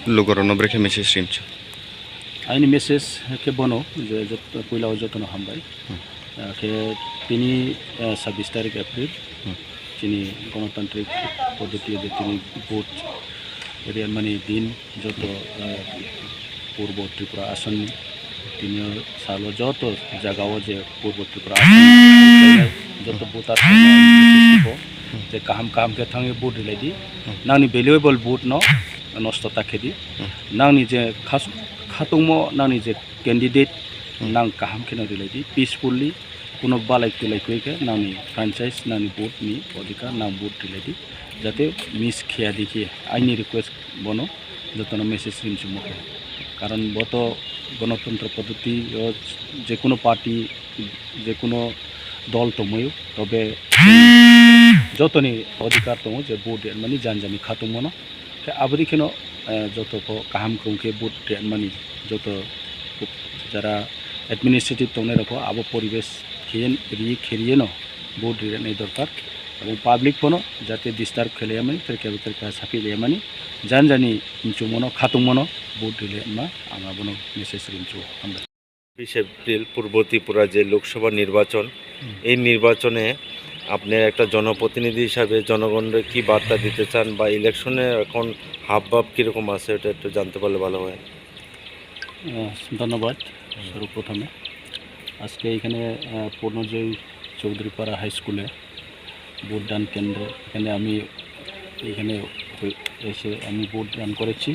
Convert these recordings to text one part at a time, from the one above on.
lugar no break message stream आइनि message के बनो जे पहिला जतन हामबाय के तिनी 26 तारिख एप्रिल तिनी गणतांत्रिक पद्धति जे तिनी भोट एरियान माने दिन जत पूर्व त्रिपुरा आसन तिनी सालो जत जगाव जे पूर्व त्रिपुरा आसन जत भोटार जे काम के थांगे भोट दिलायदि नांनि वैल्युएबल भोट न नष्टता खेदी नांनि जे खातुमो नांनि जे कैंडिडेट नां काम खेना दिलायदि पीसफुली कोनो बालाय तुलायखैके नांनि फ्रेंचाइज नांनि भोट नि अधिकार नां भोट दिलायदि जाते मिस खेया देखिए आइनि रिक्वेस्ट बनो जतन मेसेज रिमसु मको कारण बत गणतंत्र पद्धति जे कोनो पार्टी जे कोनो दल तमयो तबे जतनी अधिकार तमो जे भोट माने जानजानि खातुमनो के आबरिखेनो जत को काम के भोट माने जत जरा एडमिनिस्ट्रेटिव तंगने रखो अब परिवेश खेरिए न भोट दिने दरकार और पाब्लिक फोनो जाते डिस्टार्ब खेले मानी तरका साफी ले मानी जानजानि इंचु मनो खातुम मनो भोट दिले मा आंगा बनो मेसेज रिंचु আমরা 20 এপ্রিল পূর্ব ত্রিপুরা যে লোকসভা নির্বাচন এই নির্বাচনে আপনি একটা জনপ্রতিনিধি হিসাবে জনগণকে কি বার্তা দিতে চান বা ইলেকশনে এখন হাবভাব কীরকম আছে এটা একটু জানতে পারলে ভালো হয়। ধন্যবাদ। সর্বপ্রথমে আজকে এখানে পূর্ণজয় চৌধুরীপাড়া হাই স্কুলে ভোটদান কেন্দ্র এখানে আমি এখানে এসে আমি ভোটদান করেছি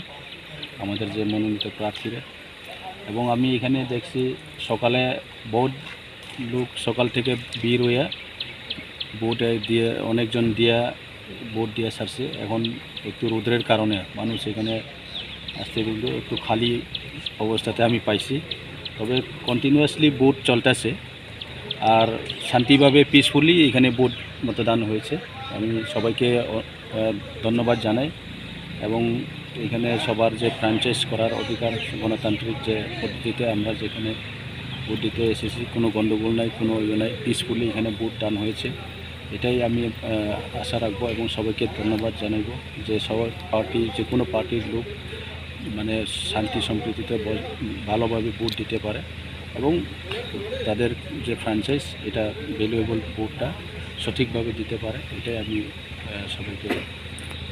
আমাদের যে মনোনীত প্রার্থীরা এবং আমি এখানে দেখছি সকালে বহুত লোক সকাল থেকে ভিড় হয়ে ভোট দিয়ে অনেকজন দিয়া ভোট দিয়ে সারছে এখন একটু রোদের কারণে মানুষ এখানে আসতে কিন্তু একটু খালি অবস্থাতে আমি পাইছি তবে কন্টিনিউয়াসলি ভোট চলতেছে আর শান্তিভাবে পিসফুলি এখানে ভোট মতদান হয়েছে আমি সবাইকে ধন্যবাদ জানাই এবং এখানে সবার যে ফ্র্যাঞ্চাইজ করার অধিকার গণতান্ত্রিক যে পদ্ধতিতে আমরা যেখানে ভোট দিতে এসেছি কোনো গণ্ডগোল নাই কোনো ইয়ে নাই পিসফুলি এখানে ভোট দান হয়েছে এটাই আমি আশা রাখবো এবং সবাইকে ধন্যবাদ জানাইব যে সবাই পার্টি যে কোনো পার্টির লোক মানে শান্তি সম্প্রীতিতে ভালোভাবে ভোট দিতে পারে এবং তাদের যে ফ্র্যাঞ্চাইজ এটা ভ্যালুয়েবল ভোটটা সঠিকভাবে দিতে পারে এটাই আমি সবাইকে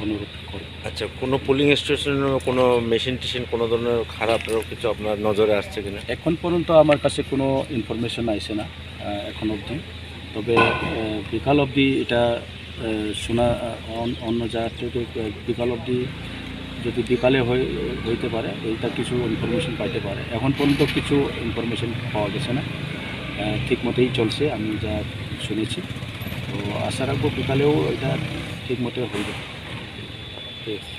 অনুরোধ করি। আচ্ছা কোনো পোলিং স্টেশনে কোনো মেশিন কোনো ধরনের খারাপ কিছু আপনার নজরে আসছে কিনা? এখন পর্যন্ত আমার কাছে কোনো ইনফরমেশন আসে না এখন অবধি তবে বিকাল অবধি এটা শোনা অন্য জায়গা থেকে বিকাল অবধি যদি বিকালে হইতে পারে এইটা কিছু ইনফরমেশন পাইতে পারে এখন পর্যন্ত কিছু ইনফরমেশন পাওয়া গেছে না ঠিক মতোই চলছে আমি যা শুনেছি তো আশা রাখবো বিকালেও এটা ঠিক মতো হয়ে যাবে। ঠিক আছে।